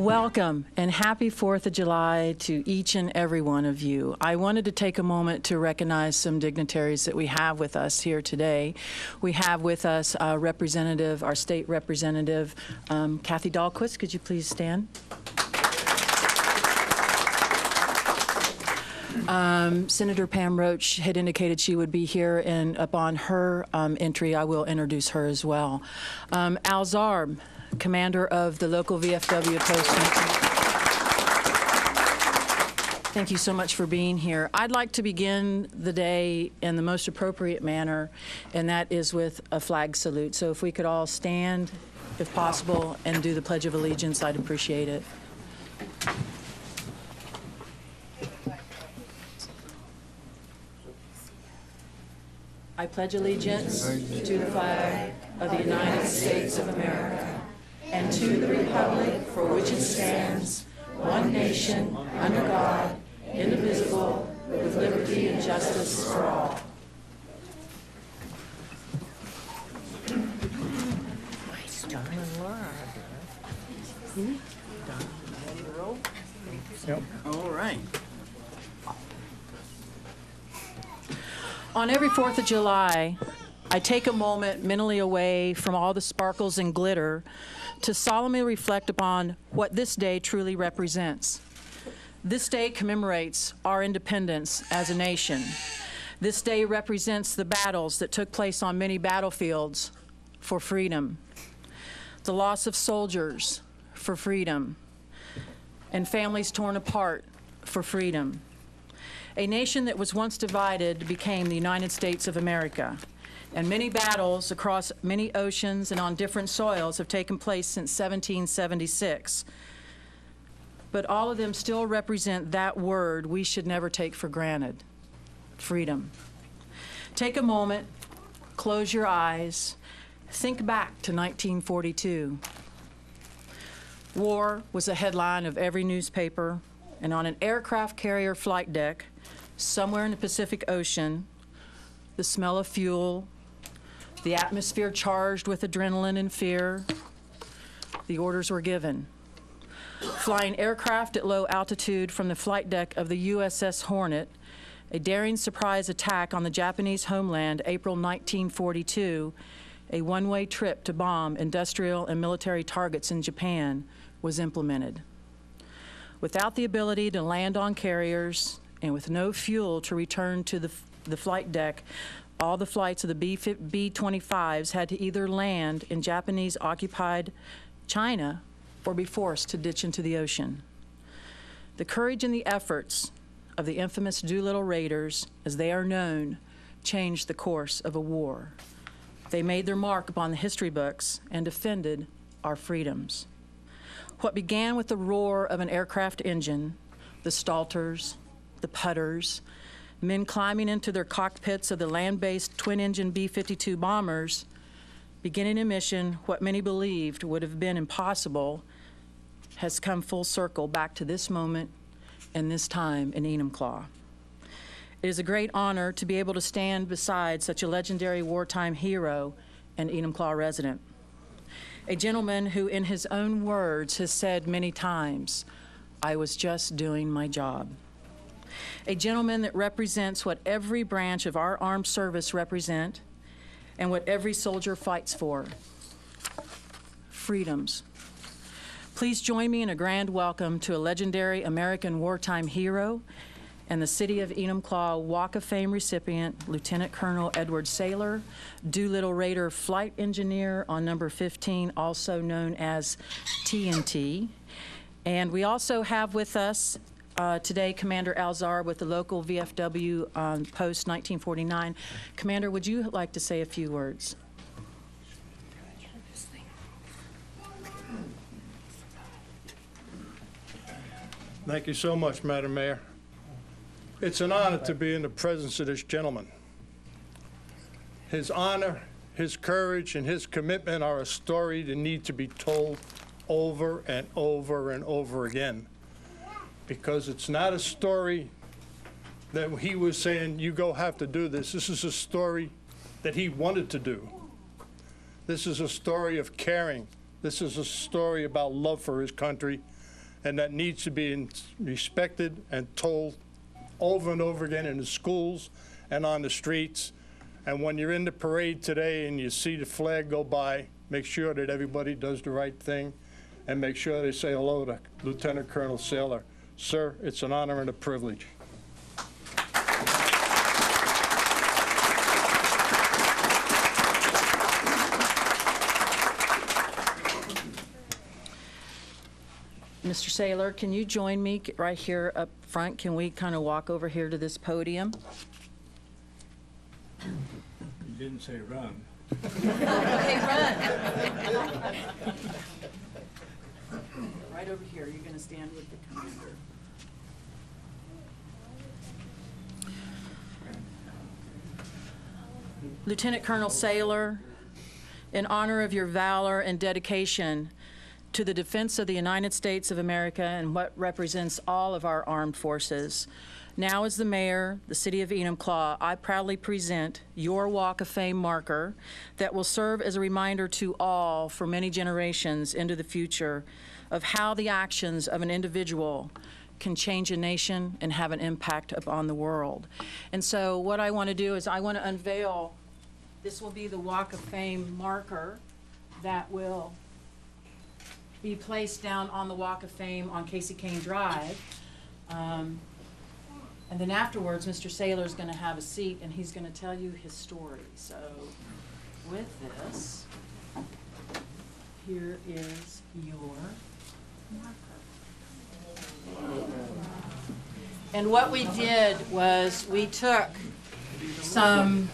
Welcome and happy 4th of July to each and every one of you. I wanted to take a moment to recognize some dignitaries that we have with us here today. We have with us our state representative, Kathy Dahlquist. Could you please stand? Senator Pam Roach had indicated she would be here, and upon her entry, I will introduce her as well. Al Zarb, commander of the local VFW post. Thank you so much for being here. I'd like to begin the day in the most appropriate manner, and that is with a flag salute. So if we could all stand, if possible, and do the Pledge of Allegiance, I'd appreciate it. I pledge allegiance to the flag of the United States of America and to the republic for which it stands, one nation, under God, indivisible, with liberty and justice for all. All right. On every 4th of July, I take a moment mentally away from all the sparkles and glitter to solemnly reflect upon what this day truly represents. This day commemorates our independence as a nation. This day represents the battles that took place on many battlefields for freedom, the loss of soldiers for freedom, and families torn apart for freedom. A nation that was once divided became the United States of America, and many battles across many oceans and on different soils have taken place since 1776. But all of them still represent that word we should never take for granted: freedom. Take a moment, close your eyes, think back to 1942. War was a headline of every newspaper, and on an aircraft carrier flight deck, somewhere in the Pacific Ocean, the smell of fuel, the atmosphere charged with adrenaline and fear, the orders were given. Flying aircraft at low altitude from the flight deck of the USS Hornet, a daring surprise attack on the Japanese homeland, April 1942, a one-way trip to bomb industrial and military targets in Japan, was implemented. Without the ability to land on carriers and with no fuel to return to the flight deck, all the flights of the B-25s had to either land in Japanese-occupied China or be forced to ditch into the ocean. The courage and the efforts of the infamous Doolittle Raiders, as they are known, changed the course of a war. They made their mark upon the history books and defended our freedoms. What began with the roar of an aircraft engine, the stalters, the putters, men climbing into their cockpits of the land-based twin-engine B-52 bombers, beginning a mission what many believed would have been impossible, has come full circle back to this moment and this time in Enumclaw. It is a great honor to be able to stand beside such a legendary wartime hero and Enumclaw resident. A gentleman who, in his own words, has said many times, "I was just doing my job." A gentleman that represents what every branch of our armed service represent and what every soldier fights for: freedoms. Please join me in a grand welcome to a legendary American wartime hero and the City of Enumclaw Walk of Fame recipient, Lieutenant Colonel Edward Saylor, Doolittle Raider flight engineer on number 15, also known as TNT. And we also have with us today Commander Al Zarb with the local VFW post 1949. Commander, would you like to say a few words? Thank you so much, Madam Mayor. It's an honor to be in the presence of this gentleman. His honor, his courage, and his commitment are a story that need to be told over and over and over again. Because it's not a story that he was saying, you go have to do this. This is a story that he wanted to do. This is a story of caring. This is a story about love for his country. and that needs to be respected and told over and over again in the schools and on the streets. And when you're in the parade today and you see the flag go by, make sure that everybody does the right thing and make sure they say hello to Lieutenant Colonel Saylor. Sir, it's an honor and a privilege. Mr. Saylor, can you join me right here up front? Can we kind of walk over here to this podium? You didn't say run. Okay, run. Right over here. You're going to stand with the commander. Lieutenant Colonel Saylor, in honor of your valor and dedication to the defense of the United States of America and what represents all of our armed forces, now as the mayor, the city of Enumclaw, I proudly present your Walk of Fame marker that will serve as a reminder to all for many generations into the future of how the actions of an individual can change a nation and have an impact upon the world. And so what I want to do is I want to unveil, this will be the Walk of Fame marker that will be placed down on the Walk of Fame on Casey Kane Drive. And then afterwards, Mr. Saylor is going to have a seat and he's going to tell you his story. So with this, here is your marker. And what we did was we took some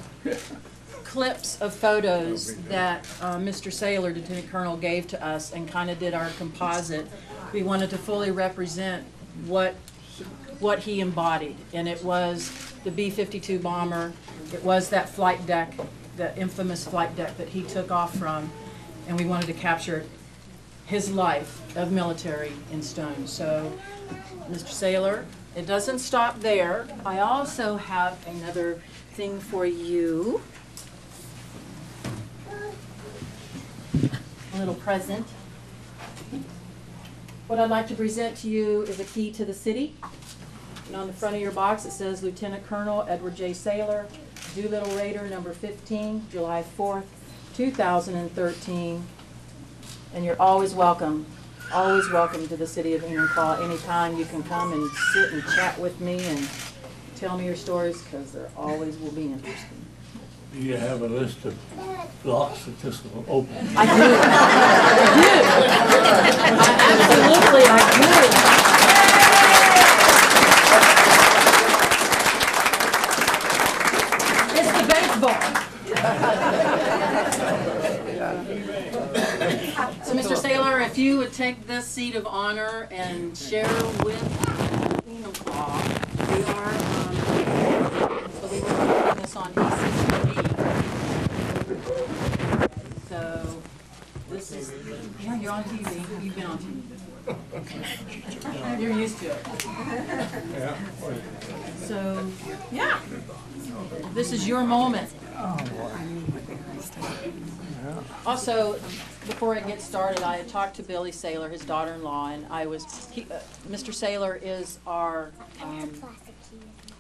clips of photos that Mr. Saylor, Lieutenant Colonel, gave to us and kind of did our composite. We wanted to fully represent what he embodied, and it was the B-52 bomber. It was that flight deck, the infamous flight deck that he took off from, and we wanted to capture his life of military in stone. So, Mr. Saylor, it doesn't stop there. I also have another thing for you. A little present. What I'd like to present to you is a key to the city. And on the front of your box it says Lieutenant Colonel Edward J. Saylor, Doolittle Raider, number 15, July 4th, 2013. And you're always welcome to the city of Enumclaw. Anytime you can come and sit and chat with me and tell me your stories, because they always will be interesting. Do you have a list of block statistical openings? I do. Absolutely, I do. It's the baseball. So, Mr. Saylor, if you would take this seat of honor and share with Enumclaw, we are, so we were recording this on ECTV. So, this is, yeah, you're on TV. You've been on TV before. You're used to it. So, yeah, this is your moment. Also, before I get started, I had talked to Billy Saylor, his daughter-in-law, and Mr. Saylor is our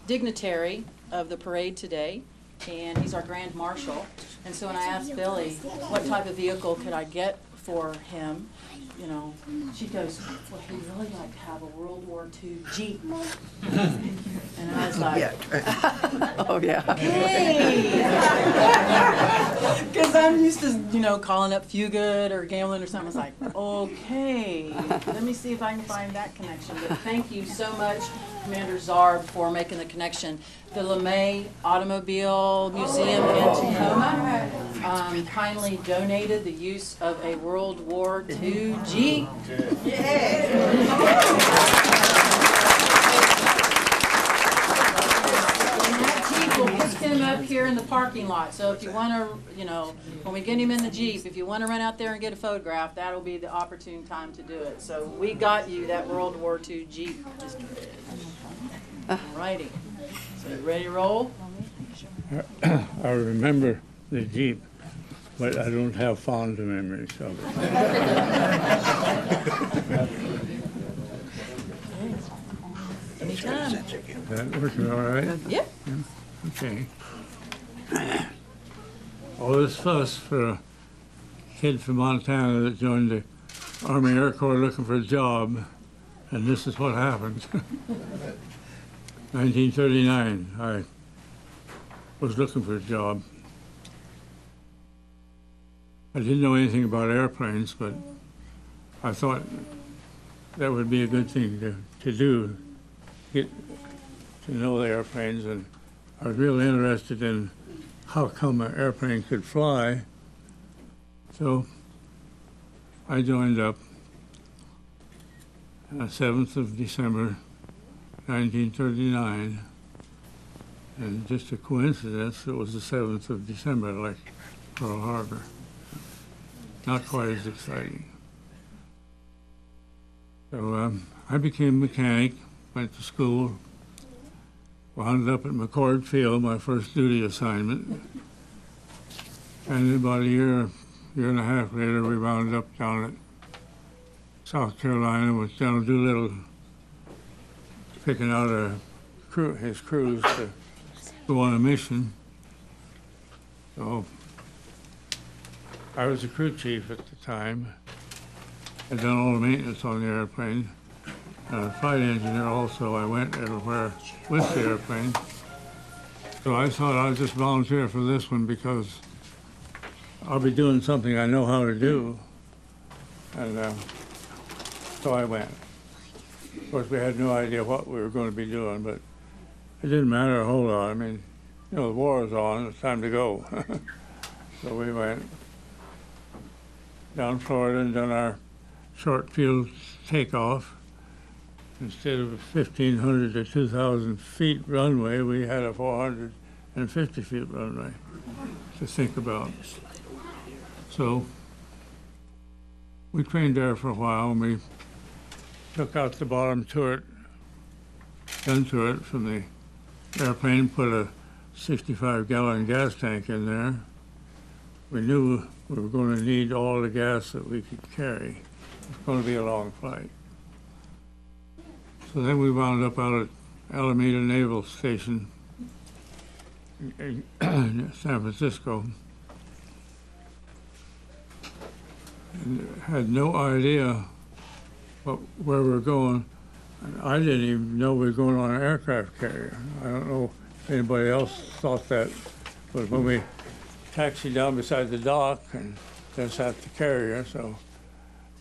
dignitary of the parade today, and he's our Grand Marshal. And so when I asked Billy what type of vehicle could I get for him, you know, she goes, well, he'd really like to have a World War II Jeep. And I was like, Oh, yeah. hey! Because I'm used to, you know, calling up Fugit or gambling or something. I was like, okay, let me see if I can find that connection. But thank you so much, Commander Zarb, for making the connection. The LeMay Automobile Museum in Tacoma kindly donated the use of a World War II Jeep. We'll pick him up here in the parking lot. So if you want to, you know, when we get him in the Jeep, if you want to run out there and get a photograph, that'll be the opportune time to do it. So we got you that World War II Jeep. Alrighty. So you ready to roll? I remember the Jeep, but I don't have fond memories of it. Anytime. Is that working all right? Yep. Okay. All this fuss for a kid from Montana that joined the Army Air Corps looking for a job, and this is what happened. 1939, I was looking for a job. I didn't know anything about airplanes, but I thought that would be a good thing to do, get to know the airplanes, and I was really interested in how come an airplane could fly. So I joined up on the 7th of December, 1939, and just a coincidence, it was the 7th of December, like Pearl Harbor. Not quite as exciting. So I became a mechanic, went to school, wound up at McCord Field, my first duty assignment. And about a year and a half later, we wound up down at South Carolina with General Doolittle picking out his crews to go on a mission. So I was the crew chief at the time. I'd done all the maintenance on the airplane. Flight engineer also. I went everywhere with the airplane. So I thought I'd just volunteer for this one because I'll be doing something I know how to do. And so I went. Of course, we had no idea what we were going to be doing, but it didn't matter a whole lot. I mean, you know, the war is on, it's time to go. So we went down Florida and done our short field takeoff. Instead of 1,500 to 2,000 feet runway, we had a 450 feet runway to think about. So we trained there for a while, and we took out the bottom turret, gun turret from the airplane, put a 65-gallon gas tank in there. We knew we were going to need all the gas that we could carry. It was going to be a long flight. So then we wound up out at Alameda Naval Station in San Francisco. And had no idea where we were going. And I didn't even know we were going on an aircraft carrier. I don't know if anybody else thought that, but when we taxied down beside the dock and there sat the carrier, so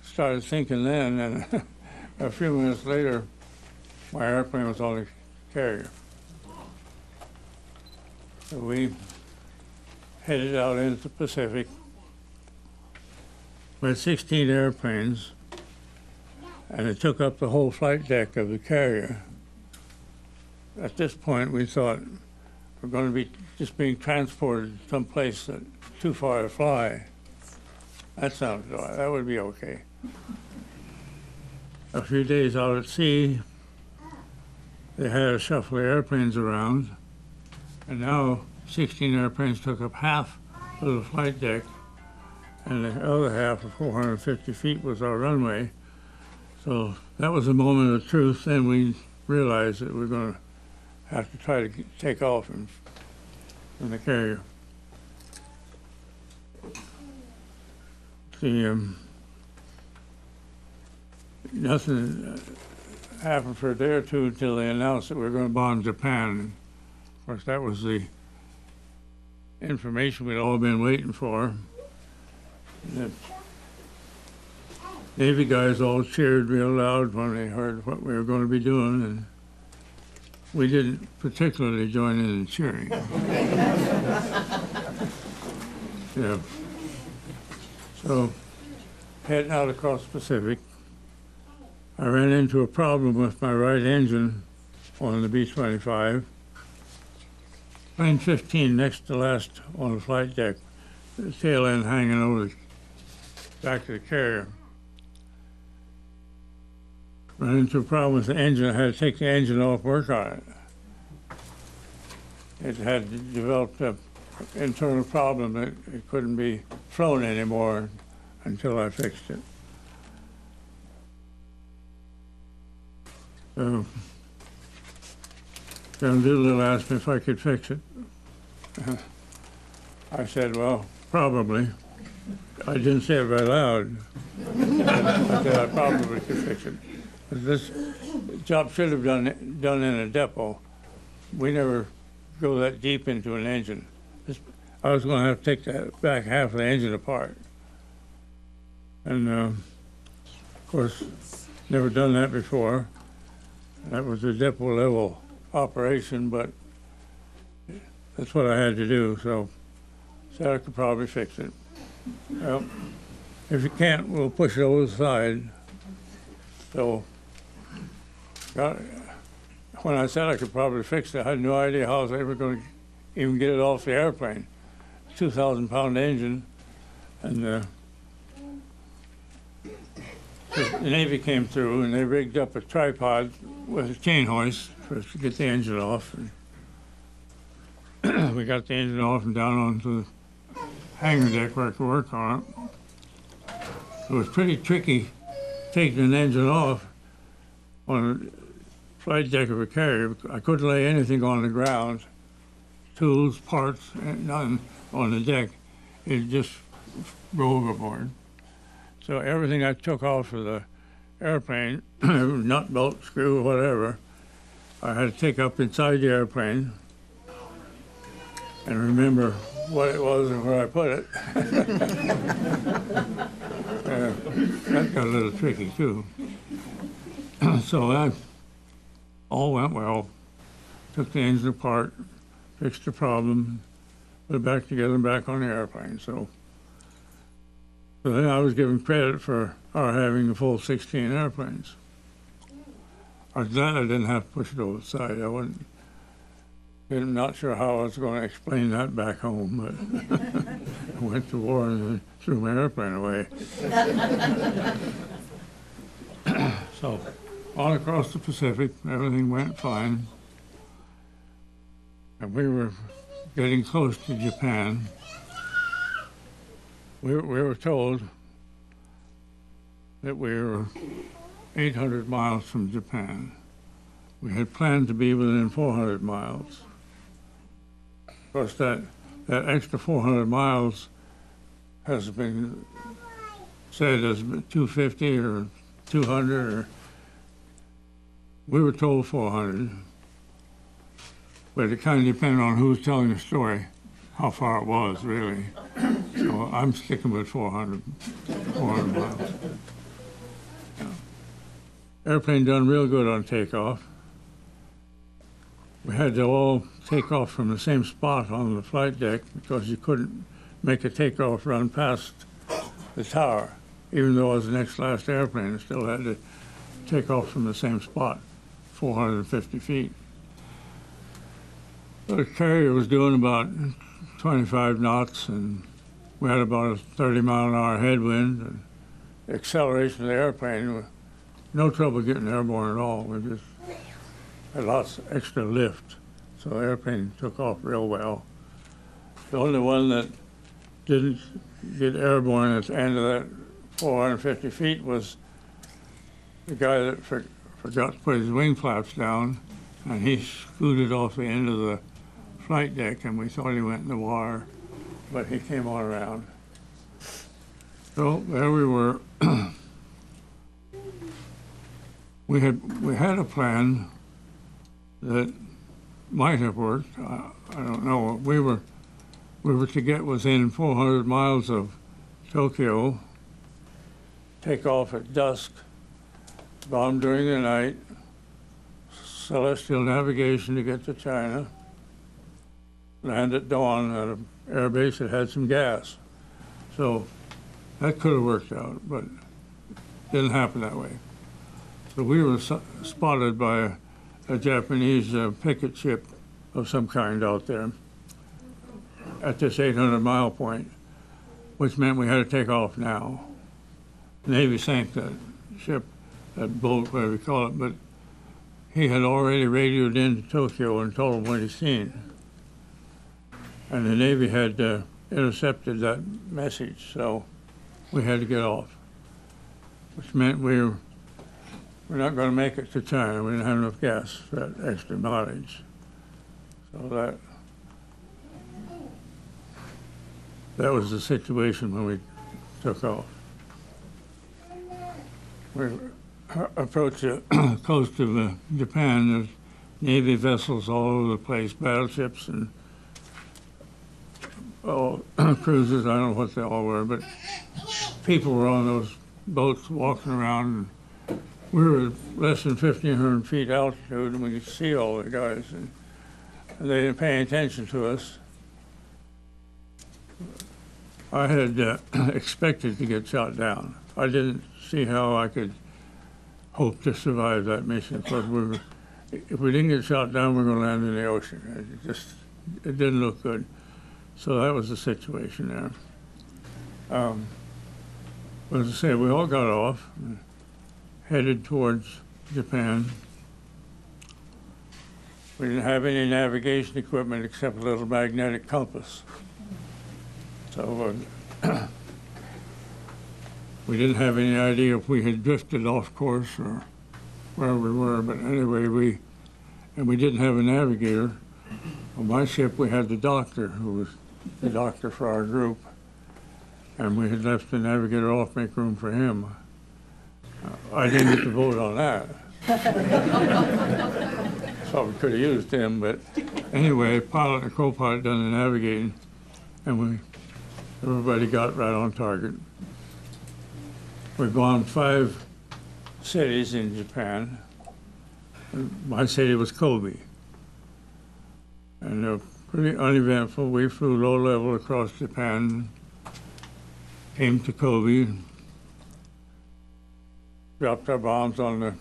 started thinking then, and a few minutes later, my airplane was on the carrier. So we headed out into the Pacific. We had 16 airplanes, and it took up the whole flight deck of the carrier. At this point, we thought we're going to be just being transported someplace that's too far to fly. That sounds all right. That would be okay. A few days out at sea, they had to shuffle the airplanes around, and now 16 airplanes took up half of the flight deck, and the other half of 450 feet was our runway. So that was a moment of truth. Then we realized that we're going to have to try to take off from the carrier. Nothing happened for a day or two until they announced that we were going to bomb Japan. Of course, that was the information we'd all been waiting for. The Navy guys all cheered real loud when they heard what we were going to be doing, and we didn't particularly join in the cheering. Yeah. So, heading out across the Pacific, I ran into a problem with my right engine on the B-25. Plane 15, next to last on the flight deck, the tail end hanging over the back of the carrier. Ran into a problem with the engine. I had to take the engine off, work on it. It had developed an internal problem that it couldn't be flown anymore until I fixed it. So Colonel Doolittle asked me if I could fix it. I said, well, probably. I didn't say it very loud. I said I probably could fix it. But this job should have done in a depot. We never go that deep into an engine. I was going to have to take that back half of the engine apart. And of course, never done that before. That was a depot level operation, but that's what I had to do, so I could probably fix it. Well, if you can't, we'll push it over the side. So when I said I could probably fix it, I had no idea how I was ever going to even get it off the airplane. 2,000-pound engine, and the Navy came through and they rigged up a tripod with a chain hoist for us to get the engine off. And we got the engine off and down onto the hangar deck where I could work on it. It was pretty tricky taking an engine off on a flight deck of a carrier. I couldn't lay anything on the ground, tools, parts, nothing on the deck. It just go overboard. So everything I took off of the airplane, nut, bolt, screw, whatever, I had to take up inside the airplane and remember what it was and where I put it. That got a little tricky too. So that all went well. Took the engine apart, fixed the problem, put it back together and back on the airplane. So then I was given credit for our having the full 16 airplanes. After that, I didn't have to push it over the side. I'm not sure how I was going to explain that back home, but I went to war and then threw my airplane away. So all across the Pacific, everything went fine. And we were getting close to Japan. We were told that we were 800 miles from Japan. We had planned to be within 400 miles. Of course, that extra 400 miles has been said as 250 or 200, or we were told 400. But it kind of depended on who was telling the story, how far it was, really. So I'm sticking with 400 miles. Yeah. Airplane done real good on takeoff. We had to all take off from the same spot on the flight deck because you couldn't make a takeoff run past the tower. Even though it was the next last airplane, it still had to take off from the same spot, 450 feet. The carrier was doing about 25 knots, and we had about a 30-mile-an-hour headwind. And the acceleration of the airplane, no trouble getting airborne at all. We just had lots of extra lift, so the airplane took off real well. The only one that didn't get airborne at the end of that 450 feet was the guy that forgot to put his wing flaps down, and he scooted off the end of the flight deck, and we thought he went in the water, but he came on around. So there we were. We had a plan that might have worked. I don't know. We were to get within 400 miles of Tokyo, take off at dusk, bomb during the night, celestial navigation to get to China, land at dawn at an air base that had some gas. So that could have worked out, but it didn't happen that way. So we were spotted by a Japanese picket ship of some kind out there at this 800-mile point, which meant we had to take off now. The Navy sank that ship, that boat, whatever you call it, but he had already radioed into Tokyo and told them what he'd seen. And the Navy had intercepted that message, so we had to get off, which meant we're not going to make it to China. We didn't have enough gas for that extra mileage. So that was the situation when we took off. We approached the coast of Japan. There's Navy vessels all over the place, battleships and cruisers. I don't know what they all were, but people were on those boats walking around. And we were less than 1,500 feet altitude, and we could see all the guys, and they didn't pay attention to us. I had expected to get shot down. I didn't see how I could hope to survive that mission, because if we didn't get shot down, we were going to land in the ocean. It didn't look good. So that was the situation there. But as I say, we all got off, and headed towards Japan. We didn't have any navigation equipment except a little magnetic compass. So we didn't have any idea if we had drifted off course or where we were, but anyway, we didn't have a navigator. On my ship, we had the doctor, who was the doctor for our group, and we had left the navigator off, make room for him. I didn't get to vote on that. So we could have used him, but anyway, pilot and co-pilot done the navigating, and everybody got right on target. We bombed 5 cities in Japan. My city was Kobe. And they were pretty uneventful. We flew low level across Japan, came to Kobe, dropped our bombs on the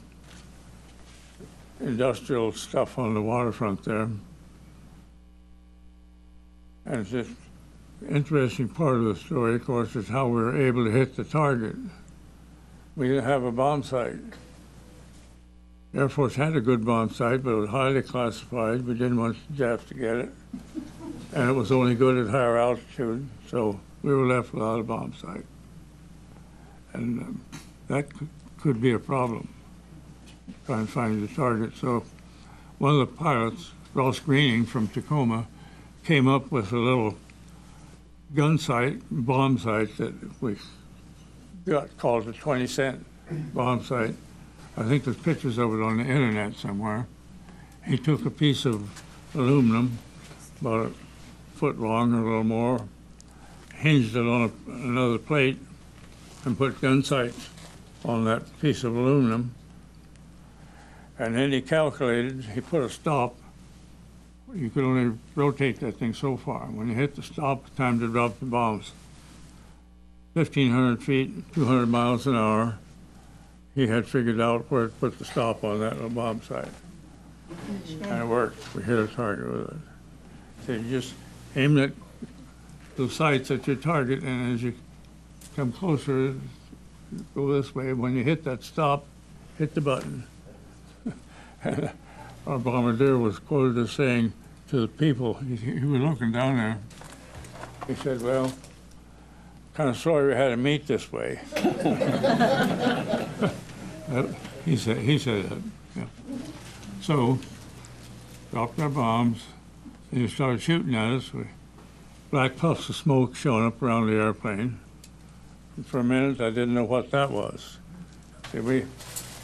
industrial stuff on the waterfront there. And the interesting part of the story, of course, is how we were able to hit the target. We didn't have a bomb sight. The Air Force had a good bomb sight, but it was highly classified. We didn't want the Japs to get it. And it was only good at higher altitude, so we were left without a bomb sight. And that could be a problem, trying to find the target. So one of the pilots, Ross Greening from Tacoma, came up with a little gun sight, bomb sight that we got called a 20-cent bomb sight. I think there's pictures of it on the internet somewhere. He took a piece of aluminum, about a foot long or a little more, hinged it on another plate, and put gun sights on that piece of aluminum. And then he calculated, he put a stop. You could only rotate that thing so far. When you hit the stop, time to drop the bombs. 1,500 feet, 200 miles an hour. He had figured out where to put the stop on that little bomb sight. And it worked. We hit a target with it. So you just aim at the sights at your target, and as you come closer, go this way. When you hit that stop, hit the button. And our bombardier was quoted as saying to the people, he was looking down there, he said, well, kind of sorry we had to meet this way. He said that, yeah. So, dropped our bombs, and they started shooting at us. Black puffs of smoke showing up around the airplane. And for a minute, I didn't know what that was. See, we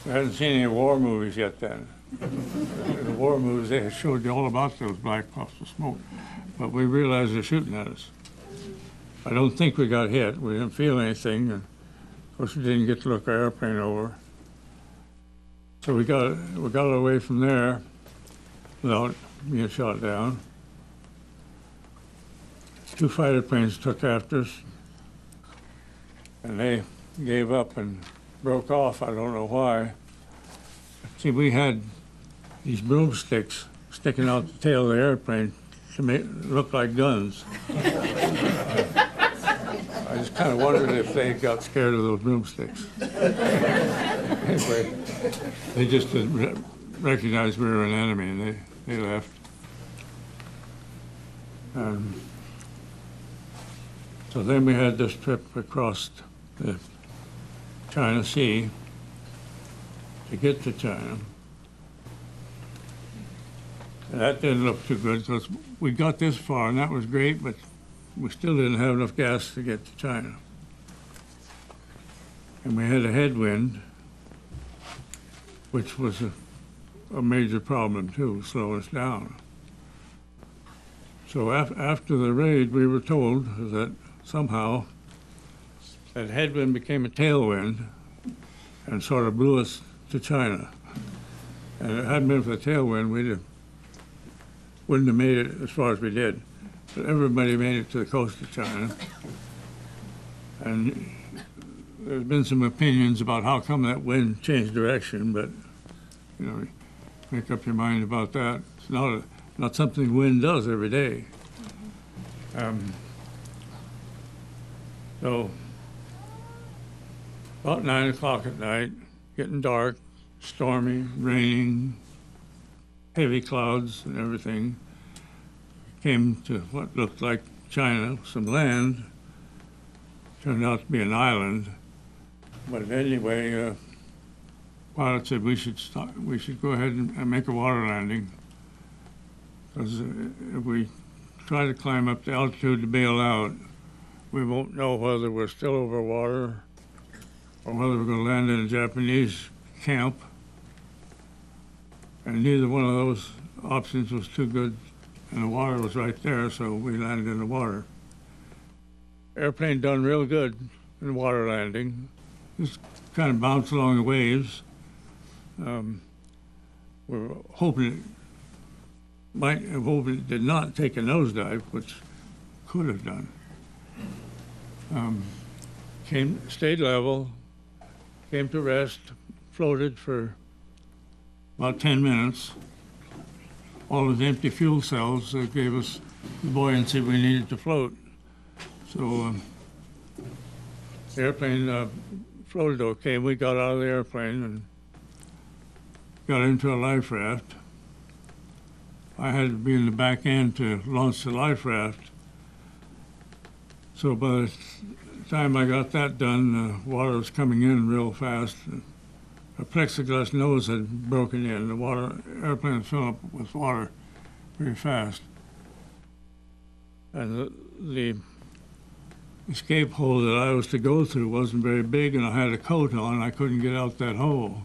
hadn't seen any war movies yet then. In the war movies, they showed you all about those black puffs of smoke. But we realized they're shooting at us. I don't think we got hit. We didn't feel anything. And of course, we didn't get to look our airplane over. So we got away from there without being shot down. 2 fighter planes took after us, and they gave up and broke off. I don't know why. See, we had these broomsticks sticking out the tail of the airplane to make it look like guns. I just kind of wondered if they got scared of those broomsticks. Anyway, they just didn't recognize we were an enemy, and they left. So then we had this trip across the China Sea to get to China. And that didn't look too good because we got this far, and that was great, but we still didn't have enough gas to get to China. And we had a headwind, which was a major problem too, slow us down. So after the raid, we were told that somehow that headwind became a tailwind and sort of blew us to China. And if it hadn't been for the tailwind, we wouldn't have made it as far as we did. But everybody made it to the coast of China. And there's been some opinions about how come that wind changed direction, but, you know, make up your mind about that. It's not something wind does every day. So about 9 o'clock at night, getting dark, stormy, raining, heavy clouds and everything, came to what looked like China, some land. Turned out to be an island. But anyway, pilot said we should go ahead and make a water landing. Because if we try to climb up the altitude to bail out, we won't know whether we're still over water or whether we're going to land in a Japanese camp. And neither one of those options was too good, and the water was right there, so we landed in the water. Airplane done real good in water landing. Just kind of bounced along the waves. We were hoping it did not take a nosedive, which could have done. Stayed level, came to rest, floated for about 10 minutes. All those empty fuel cells gave us the buoyancy we needed to float. So the airplane floated okay. We got out of the airplane and got into a life raft. I had to be in the back end to launch the life raft. So by the time I got that done, the water was coming in real fast. A plexiglass nose had broken in. The airplane was filling up with water very fast. And the escape hole that I was to go through wasn't very big, and I had a coat on. I couldn't get out that hole.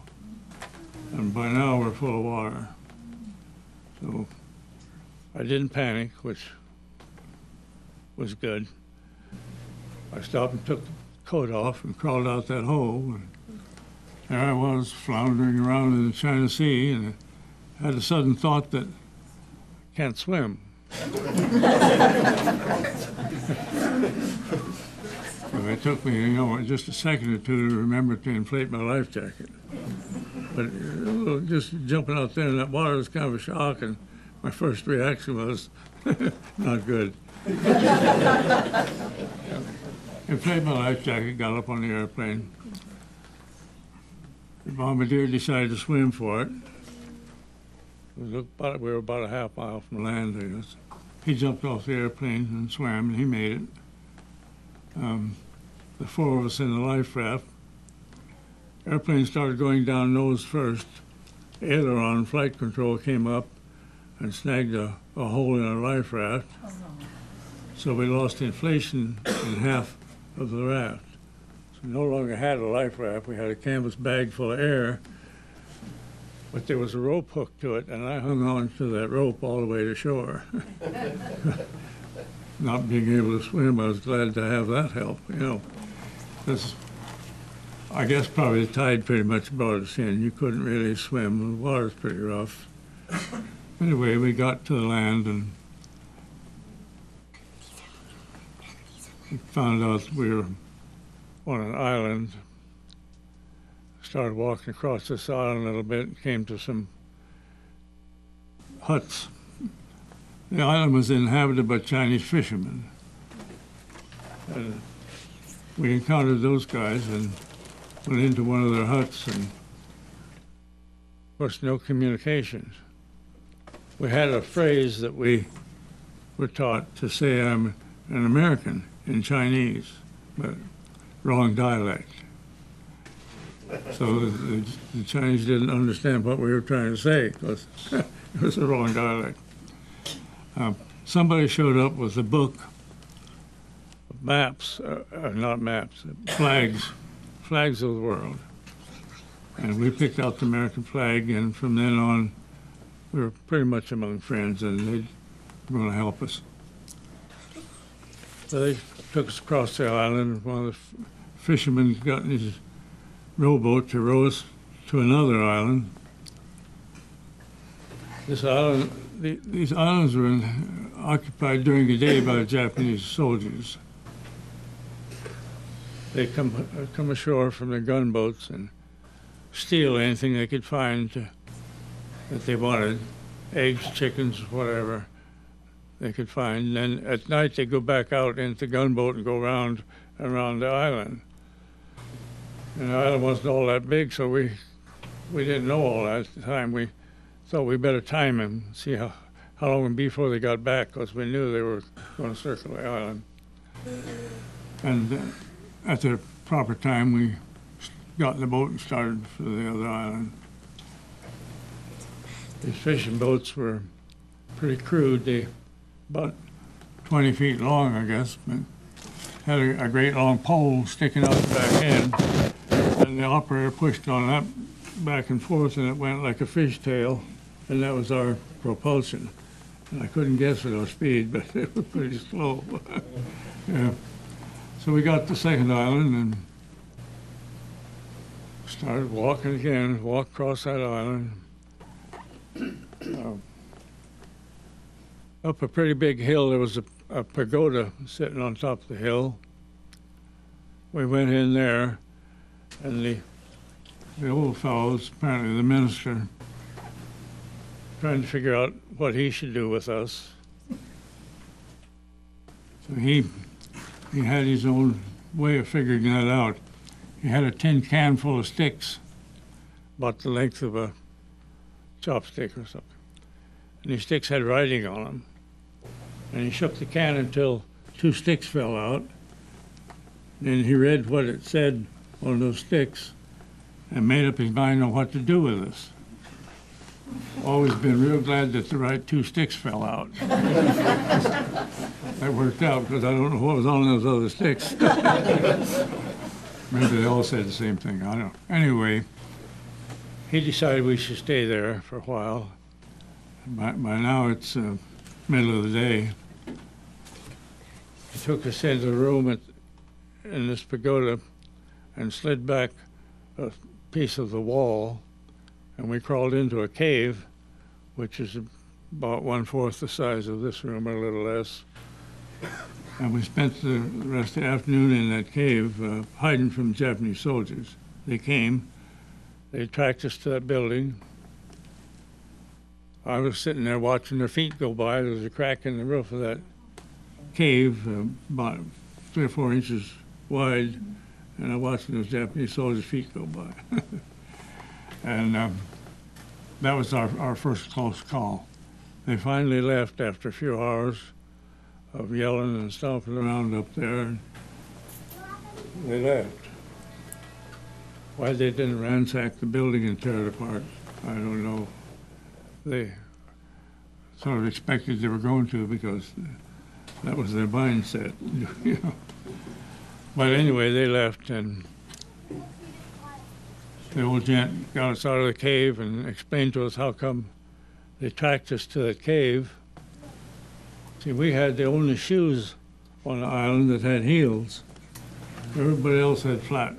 And by now we're full of water. So I didn't panic, which was good. I stopped and took the coat off and crawled out that hole. And there I was, floundering around in the China Sea, and I had a sudden thought that I can't swim. So it took me, just a second or two to remember to inflate my life jacket. But just jumping out there in that water was kind of a shock, and my first reaction was not good. Inflated my life jacket, got up on the airplane. The bombardier decided to swim for it. We were about a half mile from land. I guess. He jumped off the airplane and swam, and he made it. The four of us in the life raft. Airplane started going down nose first. Aileron flight control came up and snagged a hole in our life raft. Oh, no. So we lost inflation in half of the raft. So we no longer had a life raft. We had a canvas bag full of air, but there was a rope hooked to it, and I hung on to that rope all the way to shore. Not being able to swim, I was glad to have that help, I guess probably the tide pretty much brought us in. You couldn't really swim. The water's pretty rough. Anyway, we got to the land and we found out we were on an island. Started walking across this island a little bit and came to some huts. The island was inhabited by Chinese fishermen. And we encountered those guys and went into one of their huts, and of course no communications. We had a phrase that we were taught to say, "I'm an American," in Chinese, but wrong dialect. So the Chinese didn't understand what we were trying to say, because It was the wrong dialect. Somebody showed up with a book of maps, not maps, flags of the world. And we picked out the American flag, and from then on, we were pretty much among friends, and they were going to help us. So they took us across the island. One of the fishermen got in his rowboat to row us to another island. This island, these islands were occupied during the day by Japanese soldiers. They come ashore from their gunboats and steal anything they could find that they wanted, eggs, chickens, whatever they could find. Then at night they go back out into the gunboat and go around the island. And the island wasn't all that big, so we didn't know all that at the time. We thought we better time them, see how long it'd be before they got back, because we knew they were going to circle the island. And at the proper time, we got in the boat and started for the other island. These fishing boats were pretty crude. They about 20 feet long, I guess, but had a great long pole sticking out the back end, and the operator pushed on that back and forth, and it went like a fishtail, and that was our propulsion. And I couldn't guess at our speed, but it was pretty slow. Yeah. So we got to the second island and started walking again, walked across that island. Up a pretty big hill, there was a pagoda sitting on top of the hill. We went in there, and the old fellows, apparently the minister, trying to figure out what he should do with us. So he had his own way of figuring that out. He had a tin can full of sticks, about the length of a chopstick or something. And these sticks had writing on them. And he shook the can until 2 sticks fell out. Then he read what it said on those sticks and made up his mind on what to do with us. Always been real glad that the right 2 sticks fell out. That worked out, because I don't know what was on those other sticks. Maybe they all said the same thing, I don't know. Anyway, he decided we should stay there for a while. By now it's middle of the day. He took us into the room in this pagoda and slid back a piece of the wall, and we crawled into a cave, which is about 1/4 the size of this room, or a little less. And we spent the rest of the afternoon in that cave, hiding from Japanese soldiers. They came, they tracked us to that building. I was sitting there watching their feet go by. There was a crack in the roof of that cave, about 3 or 4 inches wide, and I watched those Japanese soldiers' feet go by. And that was our first close call. They finally left after a few hours of yelling and stomping around up there, and they left. Why they didn't ransack the building and tear it apart, I don't know. They sort of expected they were going to, because that was their mindset. You know. But anyway, they left, and the old gent got us out of the cave and explained to us how come they tracked us to that cave. See, we had the only shoes on the island that had heels. Everybody else had flat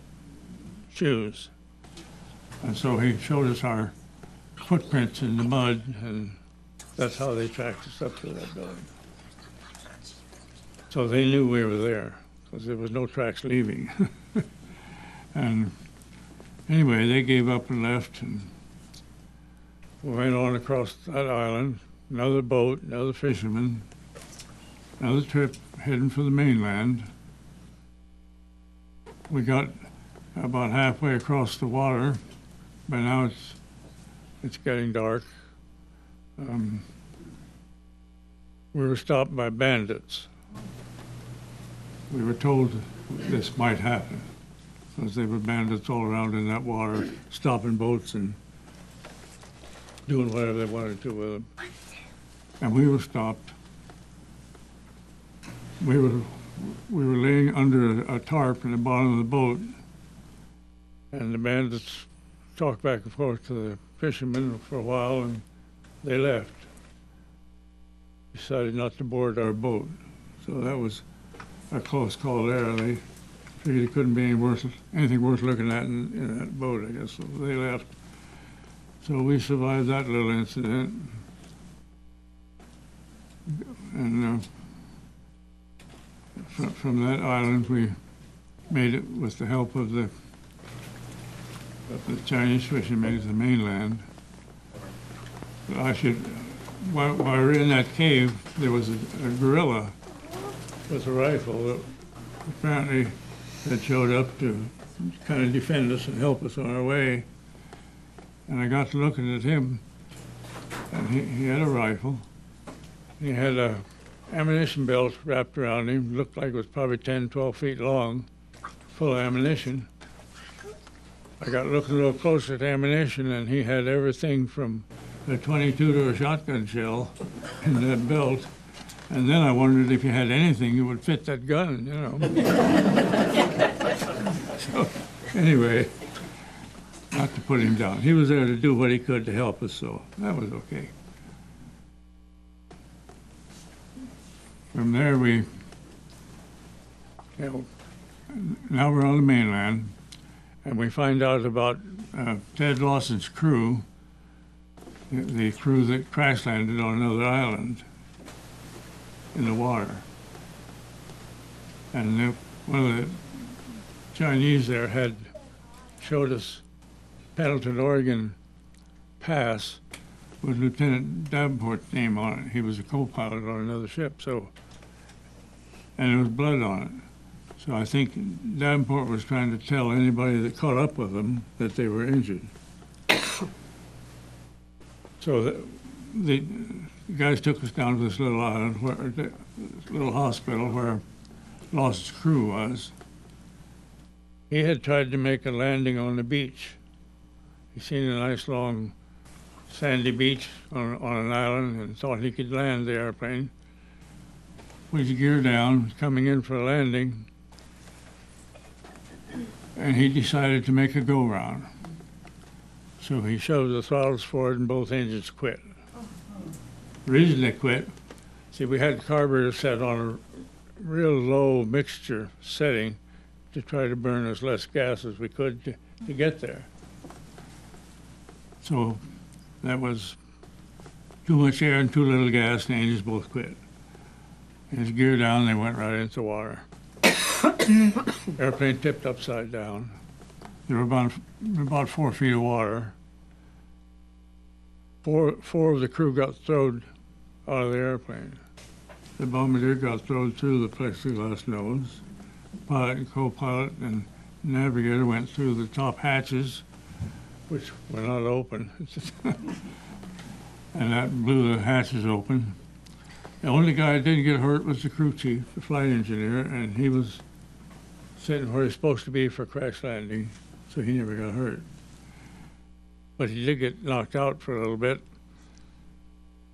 shoes. And so he showed us our footprints in the mud, and that's how they tracked us up to that building. So they knew we were there, because there was no tracks leaving. And anyway, they gave up and left, and we went on across that island, another boat, another fisherman, another trip heading for the mainland. We got about halfway across the water. By now it's getting dark. We were stopped by bandits. We were told this might happen, because there were bandits all around in that water, stopping boats and doing whatever they wanted to with them. And we were stopped. We were laying under a tarp in the bottom of the boat, and the bandits talked back and forth to the fishermen for a while, and they left. Decided not to board our boat. So that was a close call there. They figured it couldn't be anything worth looking at in that boat, I guess, so they left. So we survived that little incident. And from that island, we made it with the help of the Chinese fishermen to the mainland. But while we were in that cave, there was a gorilla with a rifle that apparently had showed up to kind of defend us and help us on our way. And I got to looking at him, and he had a rifle. He had a ammunition belt wrapped around him, looked like it was probably 10, 12 feet long, full of ammunition. I got looking a little closer at the ammunition, and he had everything from a .22 to a shotgun shell in that belt. And then I wondered if he had anything that would fit that gun, you know. So, anyway, not to put him down. He was there to do what he could to help us, so that was okay. From there, now we're on the mainland, and we find out about Ted Lawson's crew, the crew that crash landed on another island in the water. And one of the Chinese there had showed us Pendleton, Oregon pass with Lieutenant Davenport's name on it. He was a co-pilot on another ship, and there was blood on it. So I think Davenport was trying to tell anybody that caught up with them that they were injured. So the guys took us down to this little island, this little hospital where Lawson's crew was. He had tried to make a landing on the beach. He seen a nice long sandy beach on an island and thought he could land the airplane. With his gear down, coming in for a landing, and he decided to make a go-round. So he shoved the throttles forward and both engines quit. The reason they quit, see, we had the carburetor set on a real low mixture setting to try to burn as less gas as we could to get there. So that was too much air and too little gas, and the engines both quit. His gear down, they went right into the water. Airplane tipped upside down. There were about 4 feet of water. Four of the crew got thrown out of the airplane. The bombardier got thrown through the plexiglass nose. Pilot and co-pilot and navigator went through the top hatches, which were not open. And that blew the hatches open. The only guy that didn't get hurt was the crew chief, the flight engineer, and he was sitting where he's supposed to be for crash landing, so he never got hurt. But he did get knocked out for a little bit,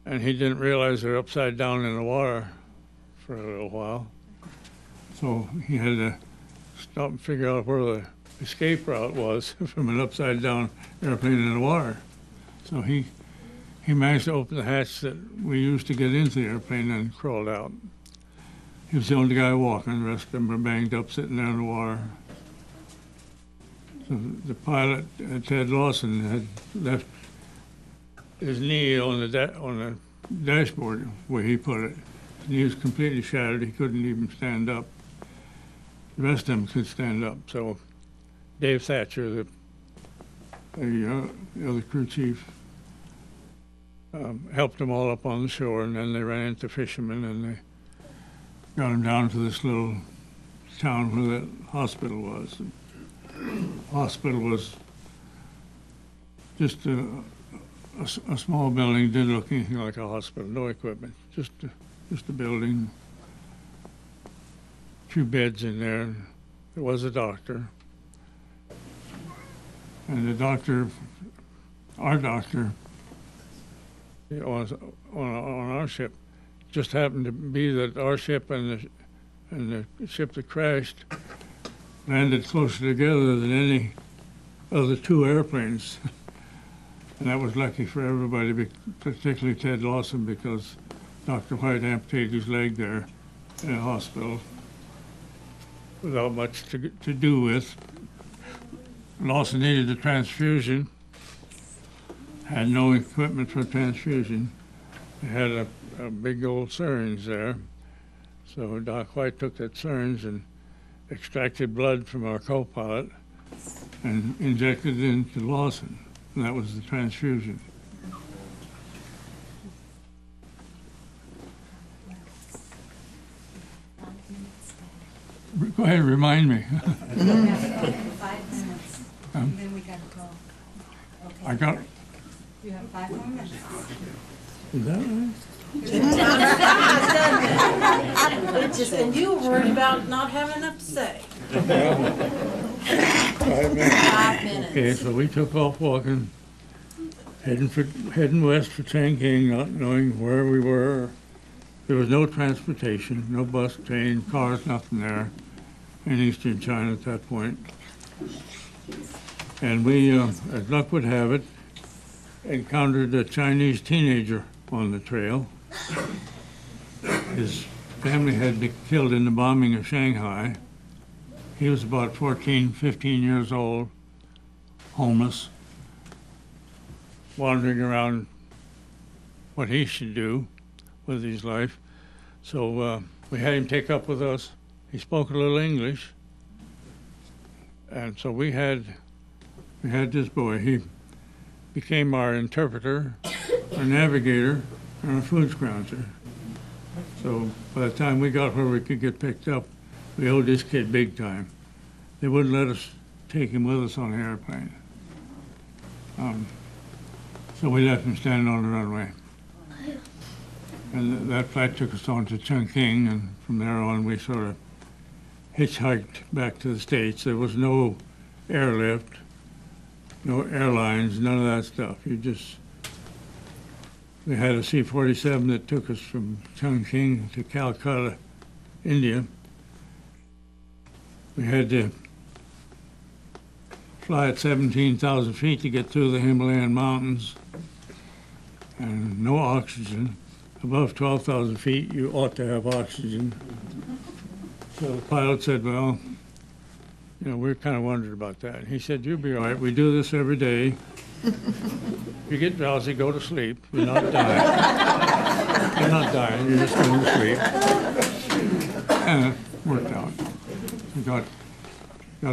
and he didn't realize they were upside down in the water for a little while. So he had to stop and figure out where the escape route was from an upside down airplane in the water. So he managed to open the hatch that we used to get into the airplane and crawled out. He was the only guy walking. The rest of them were banged up, sitting there in the water. So the pilot, Ted Lawson, had left his knee on the dashboard where he put it. His knee was completely shattered. He couldn't even stand up. The rest of them could stand up. So Dave Thatcher, the other crew chief, helped them all up on the shore, and then they ran into fishermen, and they got them down to this little town where the hospital was. The hospital was just a small building. Didn't look anything like a hospital. No equipment. Just a building. A few beds in there. There was a doctor, and our doctor, on our ship. Just happened to be that our ship and the ship that crashed landed closer together than any of the two airplanes. And that was lucky for everybody, particularly Ted Lawson, because Dr. White amputated his leg there in a hospital without much to do with. Lawson needed a transfusion, had no equipment for transfusion. They had a big old syringe there. So Doc White took that syringe and extracted blood from our co-pilot and injected it into Lawson. And that was the transfusion. Go ahead and remind me. 5 minutes, and then we gotta go. Okay. I got, You have 5 more minutes. is that right? And you were worried about not having enough to say. 5 minutes. 5 minutes. Okay, so we took off walking, heading west for Changking, not knowing where we were. There was no transportation, no bus, train, cars, nothing there in eastern China at that point. And we, as luck would have it, encountered a Chinese teenager on the trail. His family had been killed in the bombing of Shanghai. He was about 14, 15 years old, homeless, wandering around what he should do with his life. So we had him take up with us. He spoke a little English. And so we had this boy. He became our interpreter, our navigator, and our food scrounger. So by the time we got where we could get picked up, we owed this kid big time. They wouldn't let us take him with us on the airplane. So we left him standing on the runway. And that flight took us on to Chongqing, and from there on we sort of hitchhiked back to the States. There was no airlift, no airlines, none of that stuff. We had a C-47 that took us from Chongqing to Calcutta, India. We had to fly at 17,000 feet to get through the Himalayan mountains, and no oxygen. Above 12,000 feet, you ought to have oxygen. So the pilot said, well, you know, we kind of wondered about that. He said, you'll be all right. We do this every day. If you get drowsy, go to sleep. You're not dying. You're not dying. You're just going to sleep. And it worked out. We got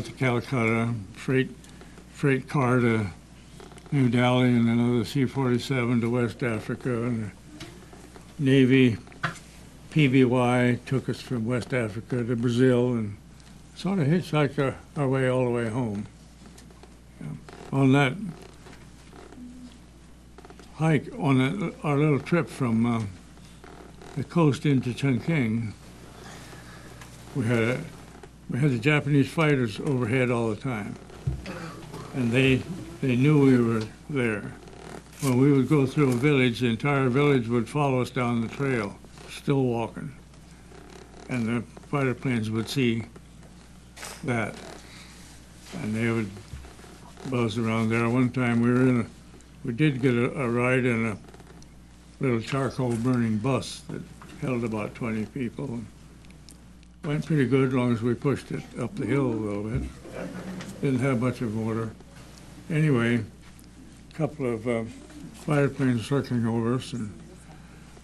to Calcutta, freight car to New Delhi, and another C-47 to West Africa, and the Navy PBY took us from West Africa to Brazil, and sort of hitchhiked our way all the way home. Yeah. On that hike, on our little trip from the coast into Chongqing, we had the Japanese fighters overhead all the time, and they knew we were there. When we would go through a village, the entire village would follow us down the trail, still walking, and the fighter planes would see that, and they would buzz around there. One time we did get a ride in a little charcoal burning bus that held about 20 people. Went pretty good as long as we pushed it up the hill a little bit. Didn't have much of water. Anyway, a couple of fighter planes circling over us, and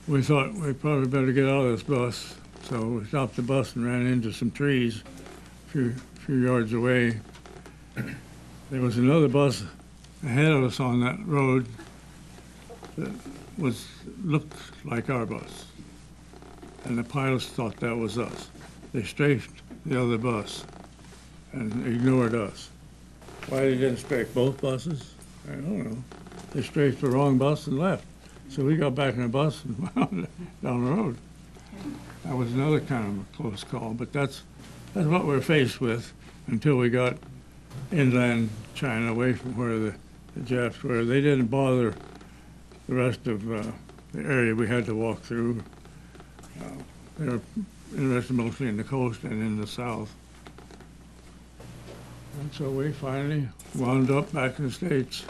we thought we probably better get out of this bus. So we stopped the bus and ran into some trees a few yards away. There was another bus ahead of us on that road that looked like our bus, and the pilots thought that was us. They strafed the other bus and ignored us. Why they didn't strafe both buses, I don't know. They strafed the wrong bus and left. So we got back in the bus and went down the road. That was another kind of a close call, but that's what we're faced with until we got inland China, away from where the Japs were. They didn't bother the rest of the area we had to walk through. They were interested mostly in the coast and in the south. And so we finally wound up back in the States.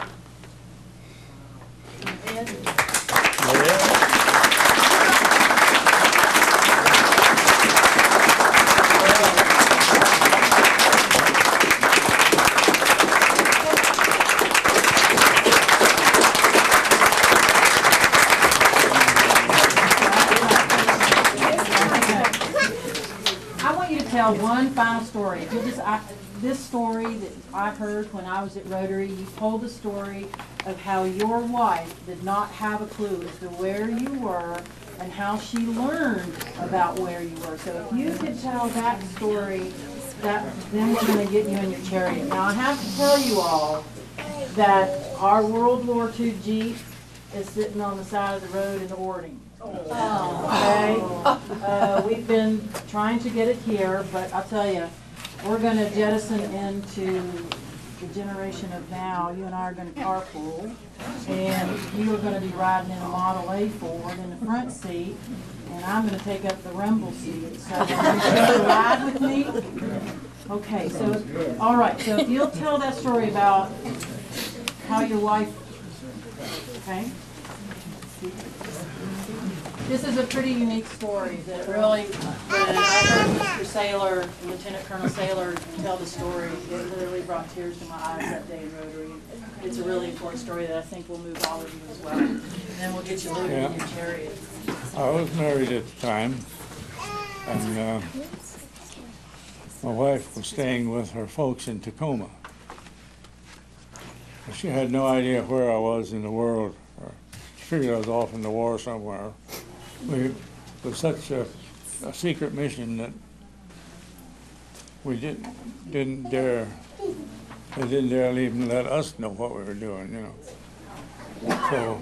Tell one final story. If you'll just, this story that I heard when I was at Rotary, you told the story of how your wife did not have a clue as to where you were and how she learned about where you were. So if you could tell that story, then we're going to get you in your chariot. Now I have to tell you all that our World War II Jeep is sitting on the side of the road in Ording. Okay, we've been trying to get it here, but I'll tell you, we're going to jettison into the generation of now. You and I are going to carpool, and you are going to be riding in a Model A Ford in the front seat, and I'm going to take up the rumble seat. So, are you going to ride with me? Okay, so, all right, so if you'll tell that story about how your wife, okay? This is a pretty unique story that really, when I heard Mr. Saylor, Lieutenant Colonel Saylor, tell the story, it literally brought tears to my eyes that day in Rotary. It's a really important story that I think will move all of you as well. And then we'll get you loaded in your chariot. I was married at the time, and my wife was staying with her folks in Tacoma. She had no idea where I was in the world. She figured I was off in the war somewhere. It was such a secret mission that we didn't dare, they didn't dare even let us know what we were doing, you know. So,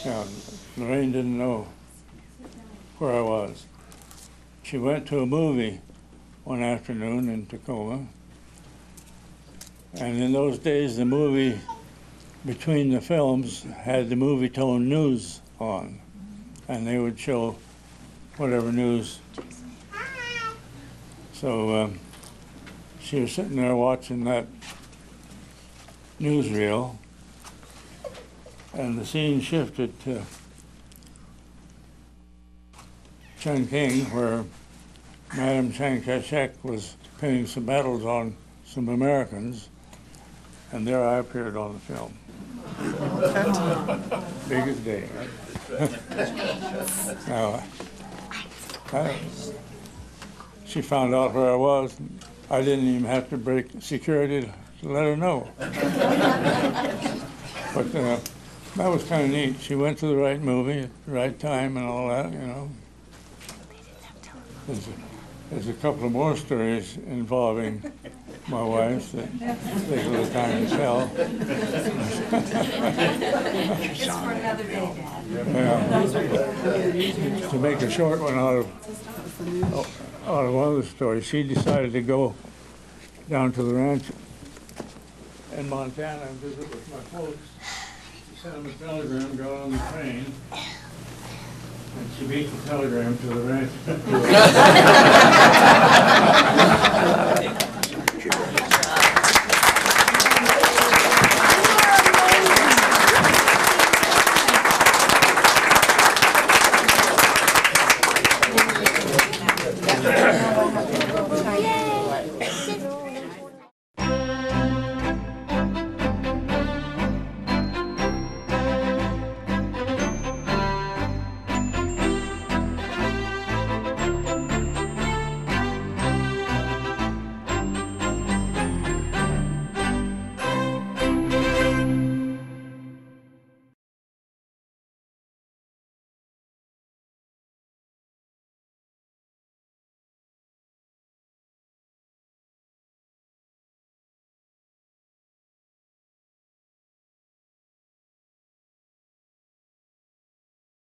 yeah, Lorraine didn't know where I was. She went to a movie one afternoon in Tacoma, and in those days the movie, between the films, had the movie tone news on. And they would show whatever news. So she was sitting there watching that newsreel, and the scene shifted to Chongqing, where Madame Chiang Kai-shek was pinning some medals on some Americans, and there I appeared on the film. Biggest day, right? Now, she found out where I was. I didn't even have to break security to let her know. But that was kind of neat. She went to the right movie at the right time and all that, you know. There's a couple of more stories involving my wife that take a little time to tell. It's for another day, Dad. Yeah. To make a short one out of one of the stories, she decided to go down to the ranch in Montana and visit with my folks. She sent them a telegram, got on the train, and she beat the telegram to the ranch.